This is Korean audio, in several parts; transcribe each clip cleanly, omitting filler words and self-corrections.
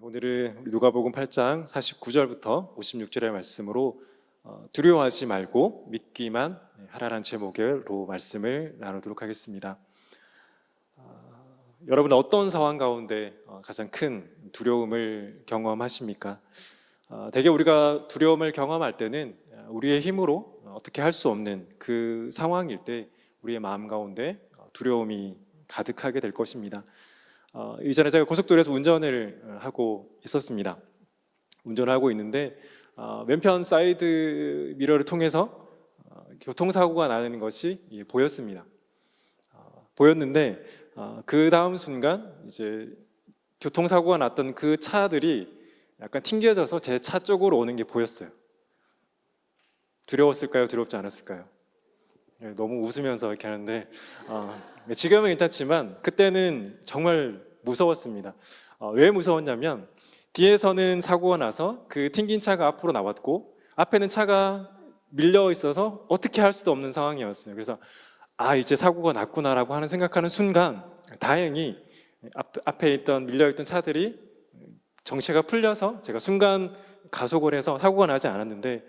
오늘은 우리 누가복음 8장 49절부터 56절의 말씀으로 두려워하지 말고 믿기만 하라는 제목으로 말씀을 나누도록 하겠습니다. 여러분 어떤 상황 가운데 가장 큰 두려움을 경험하십니까? 대개 우리가 두려움을 경험할 때는 우리의 힘으로 어떻게 할 수 없는 그 상황일 때 우리의 마음 가운데 두려움이 가득하게 될 것입니다. 이전에 제가 고속도로에서 운전을 하고 있었습니다. 운전을 하고 있는데 왼편 사이드 미러를 통해서 교통사고가 나는 것이 보였습니다. 보였는데 그 다음 순간 이제 교통사고가 났던 그 차들이 약간 튕겨져서 제 차 쪽으로 오는 게 보였어요. 두려웠을까요? 두렵지 않았을까요? 너무 웃으면서 이렇게 하는데 지금은 괜찮지만 그때는 정말 무서웠습니다. 왜 무서웠냐면 뒤에서는 사고가 나서 그 튕긴 차가 앞으로 나왔고 앞에는 차가 밀려 있어서 어떻게 할 수도 없는 상황이었어요. 그래서 이제 사고가 났구나라고 하는 생각하는 순간 다행히 앞에 있던 밀려있던 차들이 정체가 풀려서 제가 순간 가속을 해서 사고가 나지 않았는데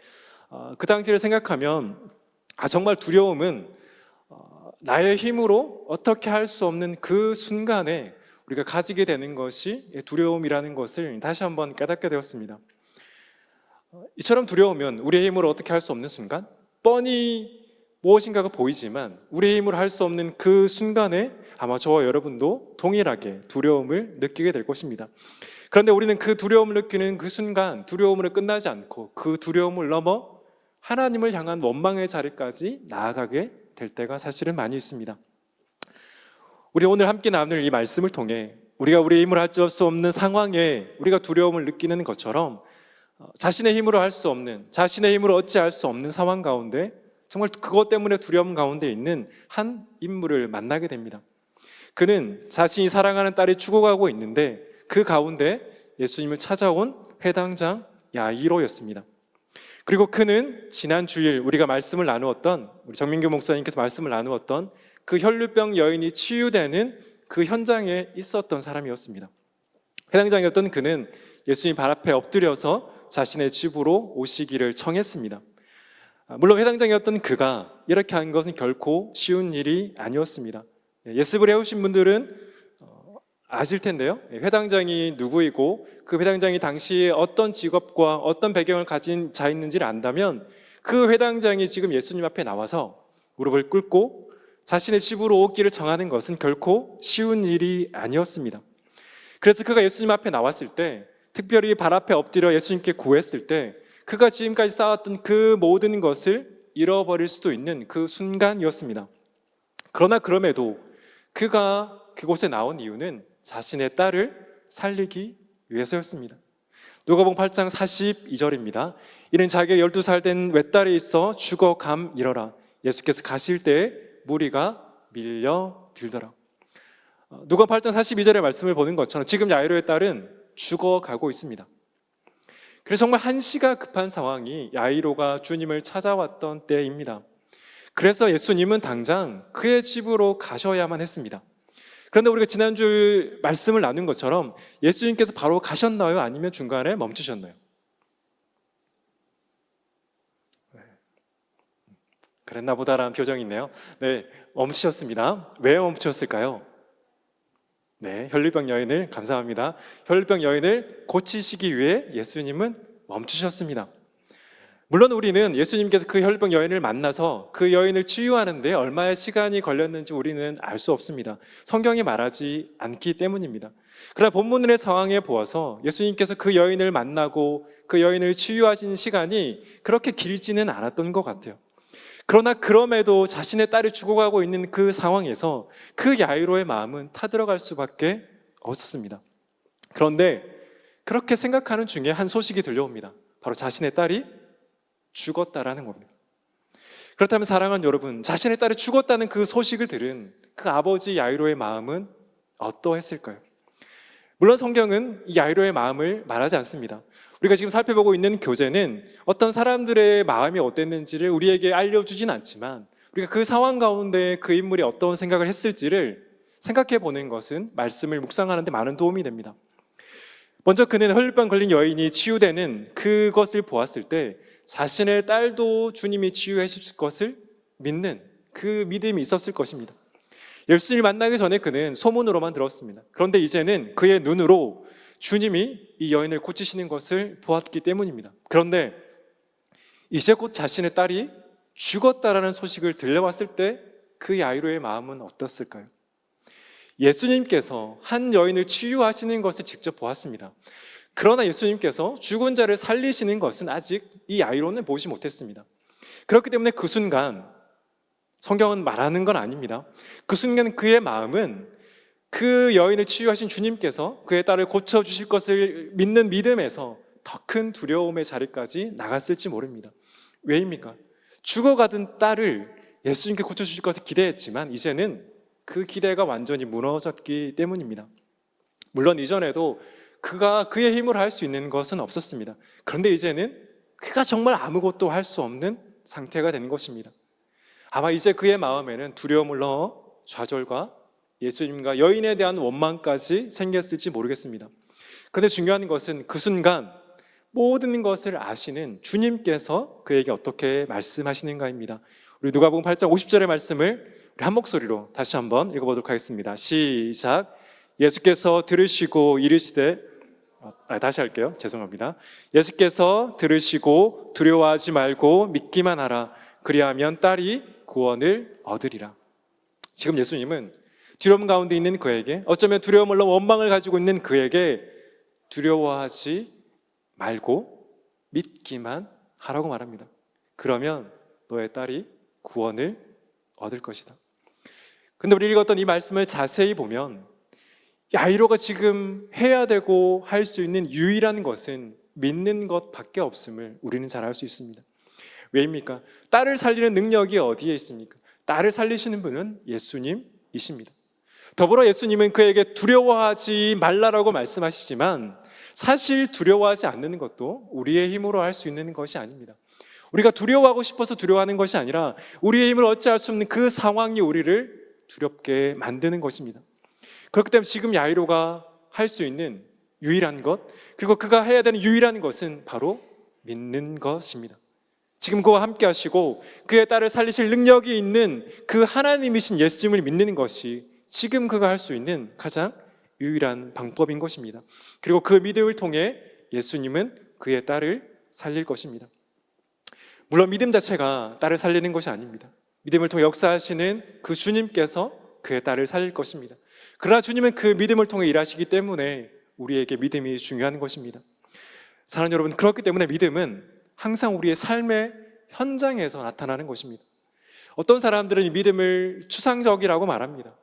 그 당시를 생각하면 정말 두려움은 나의 힘으로 어떻게 할 수 없는 그 순간에 우리가 가지게 되는 것이 두려움이라는 것을 다시 한번 깨닫게 되었습니다. 이처럼 두려우면 우리의 힘으로 어떻게 할 수 없는 순간, 뻔히 무엇인가가 보이지만 우리의 힘으로 할 수 없는 그 순간에 아마 저와 여러분도 동일하게 두려움을 느끼게 될 것입니다. 그런데 우리는 그 두려움을 느끼는 그 순간 두려움으로 끝나지 않고 그 두려움을 넘어 하나님을 향한 원망의 자리까지 나아가게 될 때가 사실은 많이 있습니다. 우리 오늘 함께 나눌 이 말씀을 통해 우리가 우리의 힘으로 할 수 없는 상황에 우리가 두려움을 느끼는 것처럼 자신의 힘으로 할 수 없는, 자신의 힘으로 어찌할 수 없는 상황 가운데 정말 그것 때문에 두려움 가운데 있는 한 인물을 만나게 됩니다. 그는 자신이 사랑하는 딸이 죽어가고 있는데 그 가운데 예수님을 찾아온 회당장 야이로였습니다. 그리고 그는 지난 주일 우리가 말씀을 나누었던, 우리 정민규 목사님께서 말씀을 나누었던 그 혈루병 여인이 치유되는 그 현장에 있었던 사람이었습니다. 회당장이었던 그는 예수님 발 앞에 엎드려서 자신의 집으로 오시기를 청했습니다. 물론 회당장이었던 그가 이렇게 한 것은 결코 쉬운 일이 아니었습니다. 예습을 해오신 분들은 아실 텐데요, 회당장이 누구이고 그 회당장이 당시에 어떤 직업과 어떤 배경을 가진 자였는지를 안다면 그 회당장이 지금 예수님 앞에 나와서 무릎을 꿇고 자신의 집으로 오기를 정하는 것은 결코 쉬운 일이 아니었습니다. 그래서 그가 예수님 앞에 나왔을 때, 특별히 발 앞에 엎드려 예수님께 구했을 때 그가 지금까지 쌓았던 그 모든 것을 잃어버릴 수도 있는 그 순간이었습니다. 그러나 그럼에도 그가 그곳에 나온 이유는 자신의 딸을 살리기 위해서였습니다. 누가복음 8장 42절입니다. 이는 자기가 12살 된 외딸이 있어 죽어감이러라. 예수께서 가실 때에 무리가 밀려들더라. 누가복음 8장 42절의 말씀을 보는 것처럼 지금 야이로의 딸은 죽어가고 있습니다. 그래서 정말 한시가 급한 상황이 야이로가 주님을 찾아왔던 때입니다. 그래서 예수님은 당장 그의 집으로 가셔야만 했습니다. 그런데 우리가 지난주 말씀을 나눈 것처럼 예수님께서 바로 가셨나요? 아니면 중간에 멈추셨나요? 그랬나 보다라는 표정이 있네요. 네, 멈추셨습니다. 왜 멈추셨을까요? 네, 혈루병 여인을, 감사합니다. 혈루병 여인을 고치시기 위해 예수님은 멈추셨습니다. 물론 우리는 예수님께서 그 혈루병 여인을 만나서 그 여인을 치유하는데 얼마의 시간이 걸렸는지 우리는 알 수 없습니다. 성경이 말하지 않기 때문입니다. 그러나 본문의 상황에 보아서 예수님께서 그 여인을 만나고 그 여인을 치유하신 시간이 그렇게 길지는 않았던 것 같아요. 그러나 그럼에도 자신의 딸이 죽어가고 있는 그 상황에서 그 야이로의 마음은 타들어갈 수밖에 없었습니다. 그런데 그렇게 생각하는 중에 한 소식이 들려옵니다. 바로 자신의 딸이 죽었다라는 겁니다. 그렇다면 사랑하는 여러분, 자신의 딸이 죽었다는 그 소식을 들은 그 아버지 야이로의 마음은 어떠했을까요? 물론 성경은 이 야이로의 마음을 말하지 않습니다. 우리가 지금 살펴보고 있는 교재는 어떤 사람들의 마음이 어땠는지를 우리에게 알려주진 않지만 우리가 그 상황 가운데 그 인물이 어떤 생각을 했을지를 생각해 보는 것은 말씀을 묵상하는 데 많은 도움이 됩니다. 먼저 그는 혈류병 걸린 여인이 치유되는 그것을 보았을 때 자신의 딸도 주님이 치유해 주실 것을 믿는 그 믿음이 있었을 것입니다. 예수님을 만나기 전에 그는 소문으로만 들었습니다. 그런데 이제는 그의 눈으로 주님이 이 여인을 고치시는 것을 보았기 때문입니다. 그런데 이제 곧 자신의 딸이 죽었다라는 소식을 들려왔을 때 그 야이로의 마음은 어떻을까요? 예수님께서 한 여인을 치유하시는 것을 직접 보았습니다. 그러나 예수님께서 죽은 자를 살리시는 것은 아직 이 야이로는 보지 못했습니다. 그렇기 때문에 그 순간, 성경은 말하는 건 아닙니다. 그 순간 그의 마음은 그 여인을 치유하신 주님께서 그의 딸을 고쳐주실 것을 믿는 믿음에서 더 큰 두려움의 자리까지 나갔을지 모릅니다. 왜입니까? 죽어가던 딸을 예수님께 고쳐주실 것을 기대했지만 이제는 그 기대가 완전히 무너졌기 때문입니다. 물론 이전에도 그가 그의 힘으로 할 수 있는 것은 없었습니다. 그런데 이제는 그가 정말 아무것도 할 수 없는 상태가 된 것입니다. 아마 이제 그의 마음에는 두려움을 넣어 좌절과 예수님과 여인에 대한 원망까지 생겼을지 모르겠습니다. 그런데 중요한 것은 그 순간 모든 것을 아시는 주님께서 그에게 어떻게 말씀하시는가입니다. 우리 누가복음 8장 50절의 말씀을 우리 한 목소리로 다시 한번 읽어보도록 하겠습니다. 시작. 예수께서 들으시고 이르시되, 다시 할게요. 죄송합니다. 예수께서 들으시고 두려워하지 말고 믿기만 하라. 그리하면 딸이 구원을 얻으리라. 지금 예수님은 두려움 가운데 있는 그에게, 어쩌면 두려움을 넘어 원망을 가지고 있는 그에게 두려워하지 말고 믿기만 하라고 말합니다. 그러면 너의 딸이 구원을 얻을 것이다. 근데 우리 읽었던 이 말씀을 자세히 보면 야이로가 지금 해야 되고 할 수 있는 유일한 것은 믿는 것밖에 없음을 우리는 잘 알 수 있습니다. 왜입니까? 딸을 살리는 능력이 어디에 있습니까? 딸을 살리시는 분은 예수님이십니다. 더불어 예수님은 그에게 두려워하지 말라라고 말씀하시지만 사실 두려워하지 않는 것도 우리의 힘으로 할 수 있는 것이 아닙니다. 우리가 두려워하고 싶어서 두려워하는 것이 아니라 우리의 힘으로 어찌할 수 없는 그 상황이 우리를 두렵게 만드는 것입니다. 그렇기 때문에 지금 야이로가 할 수 있는 유일한 것, 그리고 그가 해야 되는 유일한 것은 바로 믿는 것입니다. 지금 그와 함께 하시고 그의 딸을 살리실 능력이 있는 그 하나님이신 예수님을 믿는 것이 지금 그가 할 수 있는 가장 유일한 방법인 것입니다. 그리고 그 믿음을 통해 예수님은 그의 딸을 살릴 것입니다. 물론 믿음 자체가 딸을 살리는 것이 아닙니다. 믿음을 통해 역사하시는 그 주님께서 그의 딸을 살릴 것입니다. 그러나 주님은 그 믿음을 통해 일하시기 때문에 우리에게 믿음이 중요한 것입니다. 사랑하는 여러분, 그렇기 때문에 믿음은 항상 우리의 삶의 현장에서 나타나는 것입니다. 어떤 사람들은 이 믿음을 추상적이라고 말합니다.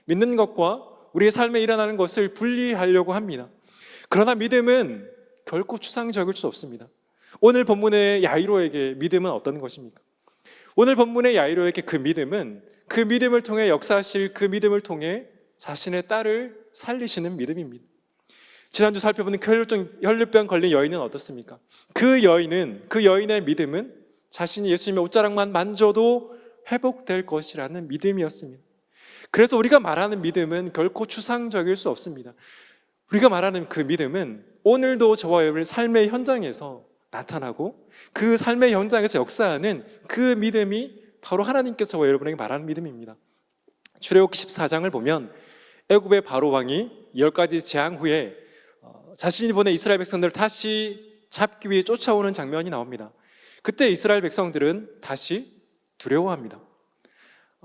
믿는 것과 우리의 삶에 일어나는 것을 분리하려고 합니다. 그러나 믿음은 결코 추상적일 수 없습니다. 오늘 본문의 야이로에게 믿음은 어떤 것입니까? 오늘 본문의 야이로에게 그 믿음은 그 믿음을 통해 역사하실 그 믿음을 통해 자신의 딸을 살리시는 믿음입니다. 지난주 살펴보는 혈류병 걸린 여인은 어떻습니까? 그 여인의 믿음은 자신이 예수님의 옷자락만 만져도 회복될 것이라는 믿음이었습니다. 그래서 우리가 말하는 믿음은 결코 추상적일 수 없습니다. 우리가 말하는 그 믿음은 오늘도 저와 여러분의 삶의 현장에서 나타나고 그 삶의 현장에서 역사하는 그 믿음이 바로 하나님께서 저와 여러분에게 말하는 믿음입니다. 출애굽기 14장을 보면 애굽의 바로 왕이 10가지 재앙 후에 자신이 보낸 이스라엘 백성들을 다시 잡기 위해 쫓아오는 장면이 나옵니다. 그때 이스라엘 백성들은 다시 두려워합니다.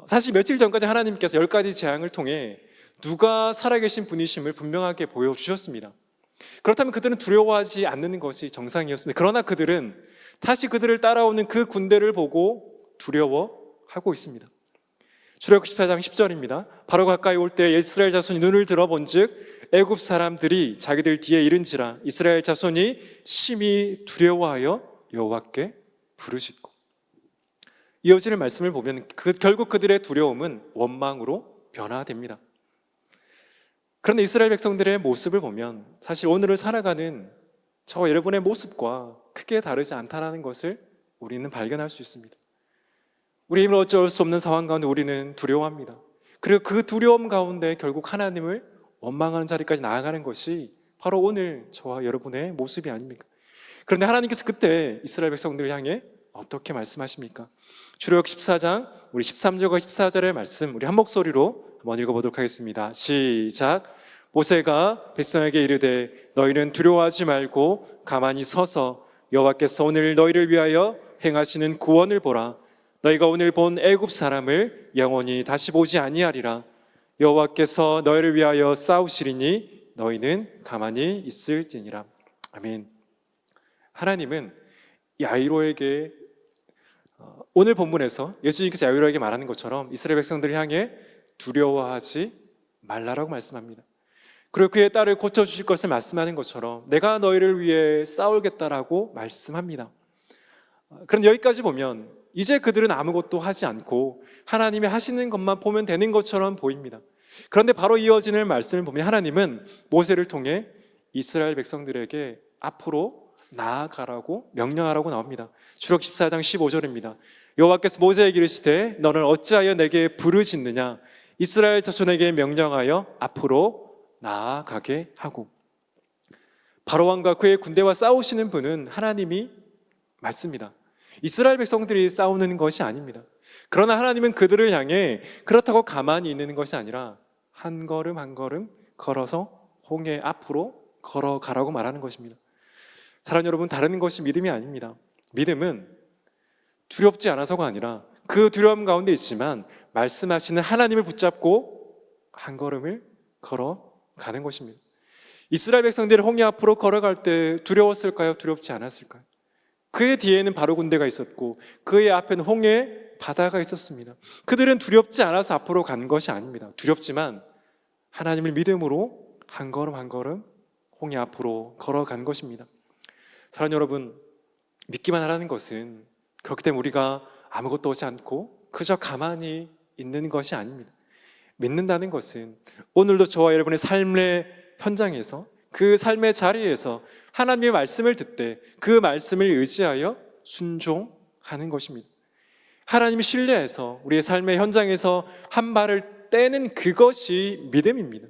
사실 며칠 전까지 하나님께서 10가지 재앙을 통해 누가 살아계신 분이심을 분명하게 보여주셨습니다. 그렇다면 그들은 두려워하지 않는 것이 정상이었습니다. 그러나 그들은 다시 그들을 따라오는 그 군대를 보고 두려워하고 있습니다. 출애굽기 14장 10절입니다. 바로 가까이 올 때 이스라엘 자손이 눈을 들어본즉 애굽 사람들이 자기들 뒤에 이른지라 이스라엘 자손이 심히 두려워하여 여호와께 부르짖고. 이어지는 말씀을 보면 결국 그들의 두려움은 원망으로 변화됩니다. 그런데 이스라엘 백성들의 모습을 보면 사실 오늘을 살아가는 저와 여러분의 모습과 크게 다르지 않다는 것을 우리는 발견할 수 있습니다. 우리 힘으로 어쩔 수 없는 상황 가운데 우리는 두려워합니다. 그리고 그 두려움 가운데 결국 하나님을 원망하는 자리까지 나아가는 것이 바로 오늘 저와 여러분의 모습이 아닙니까? 그런데 하나님께서 그때 이스라엘 백성들을 향해 어떻게 말씀하십니까? 출애굽 14장 우리 13절과 14절의 말씀 우리 한 목소리로 한번 읽어보도록 하겠습니다. 시작. 모세가 백성에게 이르되 너희는 두려워하지 말고 가만히 서서 여호와께서 오늘 너희를 위하여 행하시는 구원을 보라. 너희가 오늘 본 애굽 사람을 영원히 다시 보지 아니하리라. 여호와께서 너희를 위하여 싸우시리니 너희는 가만히 있을지니라. 아멘. 하나님은 야이로에게 오늘 본문에서 예수님께서 야이로에게 말하는 것처럼 이스라엘 백성들을 향해 두려워하지 말라라고 말씀합니다. 그리고 그의 딸을 고쳐주실 것을 말씀하는 것처럼 내가 너희를 위해 싸우겠다라고 말씀합니다. 그런데 여기까지 보면 이제 그들은 아무것도 하지 않고 하나님이 하시는 것만 보면 되는 것처럼 보입니다. 그런데 바로 이어지는 말씀을 보면 하나님은 모세를 통해 이스라엘 백성들에게 앞으로 나아가라고 명령하라고 나옵니다. 출애굽 14장 15절입니다. 여호와께서 모세에게 이르시되 너는 어찌하여 내게 부르짖느냐. 이스라엘 자손에게 명령하여 앞으로 나아가게 하고. 바로왕과 그의 군대와 싸우시는 분은 하나님이 맞습니다. 이스라엘 백성들이 싸우는 것이 아닙니다. 그러나 하나님은 그들을 향해 그렇다고 가만히 있는 것이 아니라 한 걸음 한 걸음 걸어서 홍해 앞으로 걸어가라고 말하는 것입니다. 사랑하는 여러분, 다른 것이 믿음이 아닙니다. 믿음은 두렵지 않아서가 아니라 그 두려움 가운데 있지만 말씀하시는 하나님을 붙잡고 한 걸음을 걸어가는 것입니다. 이스라엘 백성들이 홍해 앞으로 걸어갈 때 두려웠을까요? 두렵지 않았을까요? 그의 뒤에는 바로 군대가 있었고 그의 앞에는 홍해 바다가 있었습니다. 그들은 두렵지 않아서 앞으로 간 것이 아닙니다. 두렵지만 하나님을 믿음으로 한 걸음 한 걸음 홍해 앞으로 걸어간 것입니다. 사랑하는 여러분, 믿기만 하라는 것은 그렇기 때문에 우리가 아무것도 하지 않고 그저 가만히 있는 것이 아닙니다. 믿는다는 것은 오늘도 저와 여러분의 삶의 현장에서 그 삶의 자리에서 하나님의 말씀을 듣되 그 말씀을 의지하여 순종하는 것입니다. 하나님을 신뢰해서 우리의 삶의 현장에서 한 발을 떼는 그것이 믿음입니다.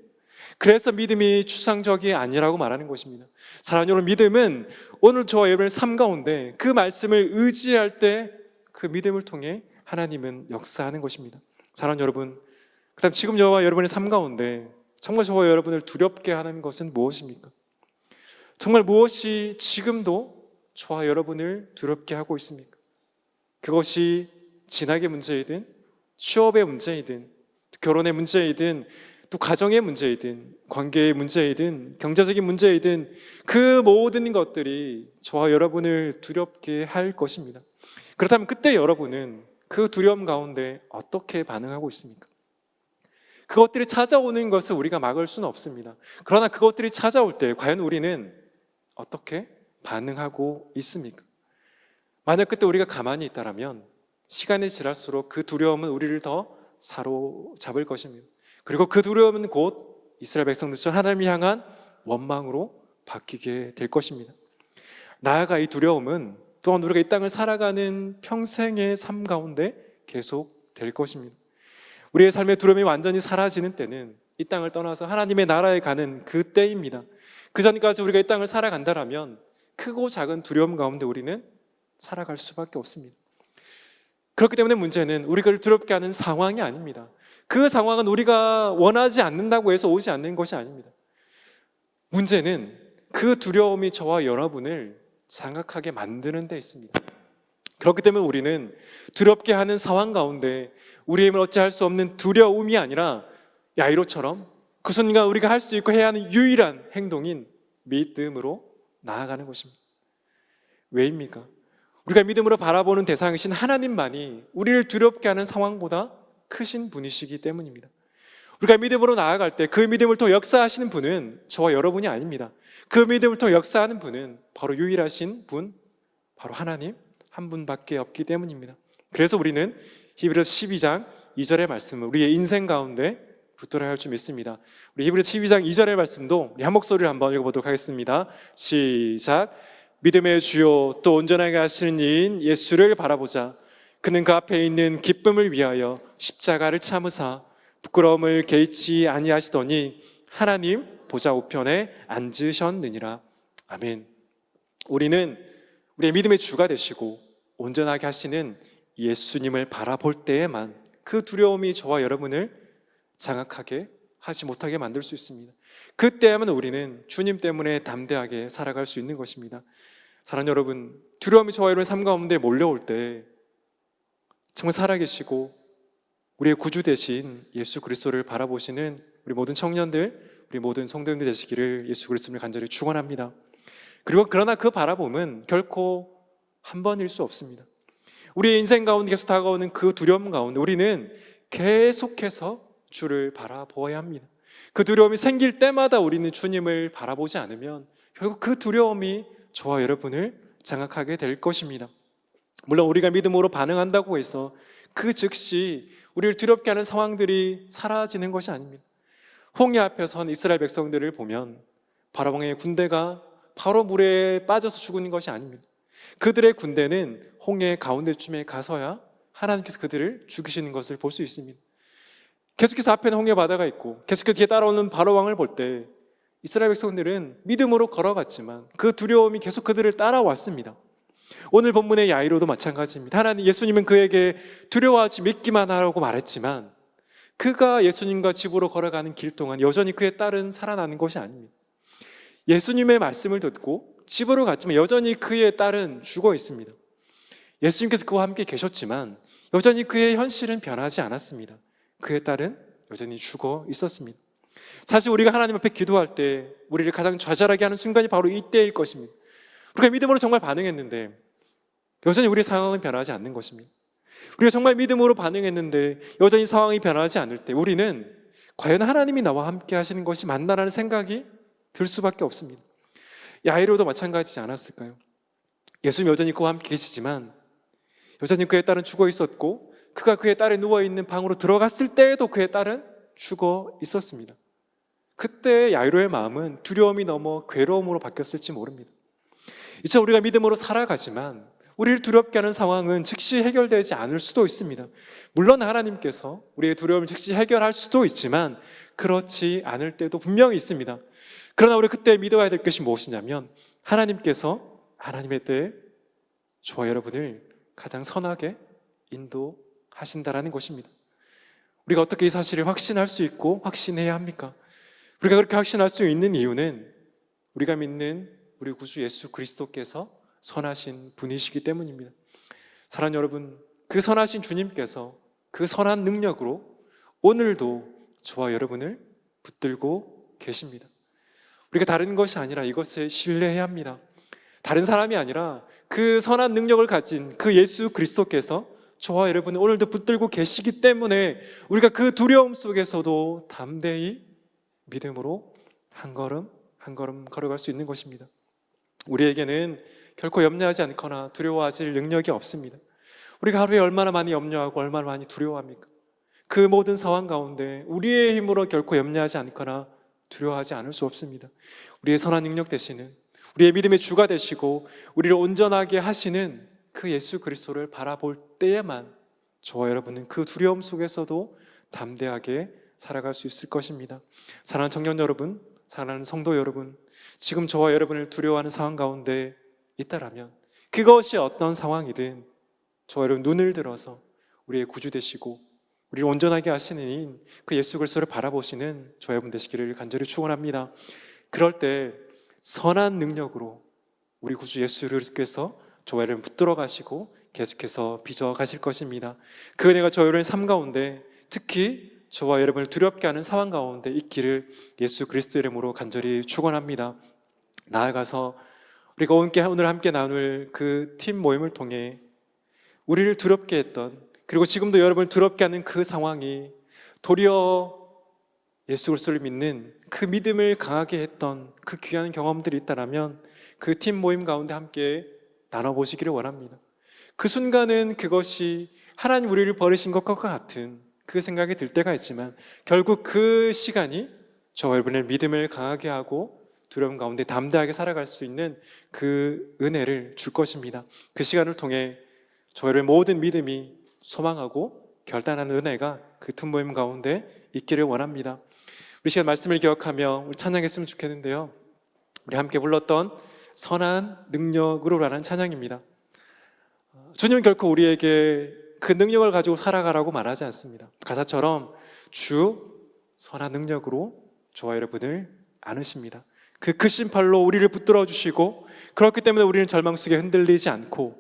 그래서 믿음이 추상적이 아니라고 말하는 것입니다. 사랑하는 여러분, 믿음은 오늘 저와 여러분의 삶 가운데 그 말씀을 의지할 때 그 믿음을 통해 하나님은 역사하는 것입니다. 사랑하는 여러분, 그 다음 지금 저와 여러분의 삶 가운데 정말 저와 여러분을 두렵게 하는 것은 무엇입니까? 정말 무엇이 지금도 저와 여러분을 두렵게 하고 있습니까? 그것이 진학의 문제이든 취업의 문제이든 결혼의 문제이든 또 가정의 문제이든 관계의 문제이든 경제적인 문제이든 그 모든 것들이 저와 여러분을 두렵게 할 것입니다. 그렇다면 그때 여러분은 그 두려움 가운데 어떻게 반응하고 있습니까? 그것들이 찾아오는 것을 우리가 막을 수는 없습니다. 그러나 그것들이 찾아올 때 과연 우리는 어떻게 반응하고 있습니까? 만약 그때 우리가 가만히 있다면 시간이 지날수록 그 두려움은 우리를 더 사로잡을 것입니다. 그리고 그 두려움은 곧 이스라엘 백성들처럼 하나님을 향한 원망으로 바뀌게 될 것입니다. 나아가 이 두려움은 또한 우리가 이 땅을 살아가는 평생의 삶 가운데 계속 될 것입니다. 우리의 삶의 두려움이 완전히 사라지는 때는 이 땅을 떠나서 하나님의 나라에 가는 그 때입니다. 그 전까지 우리가 이 땅을 살아간다면 크고 작은 두려움 가운데 우리는 살아갈 수밖에 없습니다. 그렇기 때문에 문제는 우리를 두렵게 하는 상황이 아닙니다. 그 상황은 우리가 원하지 않는다고 해서 오지 않는 것이 아닙니다. 문제는 그 두려움이 저와 여러분을 장악하게 만드는 데 있습니다. 그렇기 때문에 우리는 두렵게 하는 상황 가운데 우리의 힘을 어찌할 수 없는 두려움이 아니라 야이로처럼 그 순간 우리가 할 수 있고 해야 하는 유일한 행동인 믿음으로 나아가는 것입니다. 왜입니까? 우리가 믿음으로 바라보는 대상이신 하나님만이 우리를 두렵게 하는 상황보다 크신 분이시기 때문입니다. 우리가 믿음으로 나아갈 때 그 믿음을 통해 역사하시는 분은 저와 여러분이 아닙니다. 그 믿음을 통해 역사하는 분은 바로 유일하신 분, 바로 하나님 한 분밖에 없기 때문입니다. 그래서 우리는 히브리서 12장 2절의 말씀을 우리의 인생 가운데 붙들어야 할 줄 믿습니다. 우리 히브리서 12장 2절의 말씀도 우리 한 목소리를 한번 읽어보도록 하겠습니다. 시작. 믿음의 주요 또 온전하게 하시는 이인 예수를 바라보자. 그는 그 앞에 있는 기쁨을 위하여 십자가를 참으사 부끄러움을 개의치 아니하시더니 하나님 보좌 우편에 앉으셨느니라. 아멘. 우리는 우리의 믿음의 주가 되시고 온전하게 하시는 예수님을 바라볼 때에만 그 두려움이 저와 여러분을 장악하게 하지 못하게 만들 수 있습니다. 그때야만 우리는 주님 때문에 담대하게 살아갈 수 있는 것입니다. 사랑하는 여러분, 두려움이 저와 여러분의 삶 가운데 몰려올 때 정말 살아계시고 우리의 구주 되신 예수 그리스도를 바라보시는 우리 모든 청년들, 우리 모든 성도님들 되시기를 예수 그리스도를 간절히 축원합니다. 그리고 그러나 그 바라봄은 결코 한 번일 수 없습니다. 우리의 인생 가운데 계속 다가오는 그 두려움 가운데 우리는 계속해서 주를 바라보아야 합니다. 그 두려움이 생길 때마다 우리는 주님을 바라보지 않으면 결국 그 두려움이 저와 여러분을 장악하게 될 것입니다. 물론 우리가 믿음으로 반응한다고 해서 그 즉시 우리를 두렵게 하는 상황들이 사라지는 것이 아닙니다. 홍해 앞에 선 이스라엘 백성들을 보면 바라왕의 군대가 바로 물에 빠져서 죽는 것이 아닙니다. 그들의 군대는 홍해 가운데쯤에 가서야 하나님께서 그들을 죽이시는 것을 볼 수 있습니다. 계속해서 앞에는 홍해 바다가 있고 계속해서 뒤에 따라오는 바로왕을 볼 때 이스라엘 백성들은 믿음으로 걸어갔지만 그 두려움이 계속 그들을 따라왔습니다. 오늘 본문의 야이로도 마찬가지입니다. 하나님, 예수님은 그에게 두려워하지 믿기만 하라고 말했지만 그가 예수님과 집으로 걸어가는 길 동안 여전히 그의 딸은 살아나는 것이 아닙니다. 예수님의 말씀을 듣고 집으로 갔지만 여전히 그의 딸은 죽어 있습니다. 예수님께서 그와 함께 계셨지만 여전히 그의 현실은 변하지 않았습니다. 그의 딸은 여전히 죽어 있었습니다. 사실 우리가 하나님 앞에 기도할 때 우리를 가장 좌절하게 하는 순간이 바로 이때일 것입니다. 우리가 믿음으로 정말 반응했는데 여전히 우리의 상황은 변하지 않는 것입니다. 우리가 정말 믿음으로 반응했는데 여전히 상황이 변하지 않을 때 우리는 과연 하나님이 나와 함께 하시는 것이 맞나라는 생각이 들 수밖에 없습니다. 야이로도 마찬가지지 않았을까요? 예수님 여전히 그와 함께 계시지만 여전히 그의 딸은 죽어 있었고 그가 그의 딸이 누워있는 방으로 들어갔을 때에도 그의 딸은 죽어 있었습니다. 그때 야이로의 마음은 두려움이 넘어 괴로움으로 바뀌었을지 모릅니다. 이제 우리가 믿음으로 살아가지만 우리를 두렵게 하는 상황은 즉시 해결되지 않을 수도 있습니다. 물론 하나님께서 우리의 두려움을 즉시 해결할 수도 있지만 그렇지 않을 때도 분명히 있습니다. 그러나 우리 그때 믿어야 될 것이 무엇이냐면 하나님께서 하나님의 때에 저와 여러분을 가장 선하게 인도하신다라는 것입니다. 우리가 어떻게 이 사실을 확신할 수 있고 확신해야 합니까? 우리가 그렇게 확신할 수 있는 이유는 우리가 믿는 우리 구주 예수 그리스도께서 선하신 분이시기 때문입니다. 사랑하는 여러분, 그 선하신 주님께서 그 선한 능력으로 오늘도 저와 여러분을 붙들고 계십니다. 우리가 다른 것이 아니라 이것을 신뢰해야 합니다. 다른 사람이 아니라 그 선한 능력을 가진 그 예수 그리스도께서 저와 여러분을 오늘도 붙들고 계시기 때문에 우리가 그 두려움 속에서도 담대히 믿음으로 한 걸음 한 걸음 걸어갈 수 있는 것입니다. 우리에게는 결코 염려하지 않거나 두려워하실 능력이 없습니다. 우리가 하루에 얼마나 많이 염려하고 얼마나 많이 두려워합니까? 그 모든 상황 가운데 우리의 힘으로 결코 염려하지 않거나 두려워하지 않을 수 없습니다. 우리의 선한 능력 되시는 우리의 믿음의 주가 되시고 우리를 온전하게 하시는 그 예수 그리스도를 바라볼 때에만 저와 여러분은 그 두려움 속에서도 담대하게 살아갈 수 있을 것입니다. 사랑하는 청년 여러분, 사랑하는 성도 여러분, 지금 저와 여러분을 두려워하는 상황 가운데 있다라면 그것이 어떤 상황이든 저와 여러분 눈을 들어서 우리의 구주 되시고 우리를 온전하게 하시는 그 예수 그리스도를 바라보시는 저와 여러분 되시기를 간절히 축원합니다. 그럴 때 선한 능력으로 우리 구주 예수 그리스도께서 저와 여러분 붙들어 가시고 계속해서 빚어 가실 것입니다. 그 은혜가 저와 여러분의 삶 가운데 특히 저와 여러분을 두렵게 하는 상황 가운데 있기를 예수 그리스도 이름으로 간절히 축원합니다. 나아가서 우리가 오늘 함께 나눌 그 팀 모임을 통해 우리를 두렵게 했던 그리고 지금도 여러분을 두렵게 하는 그 상황이 도리어 예수 그리스도를 믿는 그 믿음을 강하게 했던 그 귀한 경험들이 있다면 그 팀 모임 가운데 함께 나눠보시기를 원합니다. 그 순간은 그것이 하나님 우리를 버리신 것과 같은 그 생각이 들 때가 있지만 결국 그 시간이 저와 여러분의 믿음을 강하게 하고 두려움 가운데 담대하게 살아갈 수 있는 그 은혜를 줄 것입니다. 그 시간을 통해 저와 여러분의 모든 믿음이 소망하고 결단하는 은혜가 그 팀 모임 가운데 있기를 원합니다. 우리 시간 말씀을 기억하며 우리 찬양했으면 좋겠는데요. 우리 함께 불렀던 선한 능력으로라는 찬양입니다. 주님은 결코 우리에게 그 능력을 가지고 살아가라고 말하지 않습니다. 가사처럼 주 선한 능력으로 저와 여러분을 안으십니다. 그 크신 팔로 우리를 붙들어 주시고, 그렇기 때문에 우리는 절망 속에 흔들리지 않고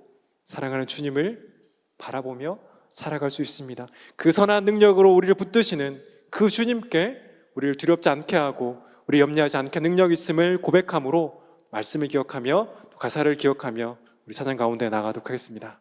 사랑하는 주님을 바라보며 살아갈 수 있습니다. 그 선한 능력으로 우리를 붙드시는 그 주님께 우리를 두렵지 않게 하고 우리 염려하지 않게 능력 있음을 고백함으로 말씀을 기억하며 가사를 기억하며 우리 찬양 가운데 나가도록 하겠습니다.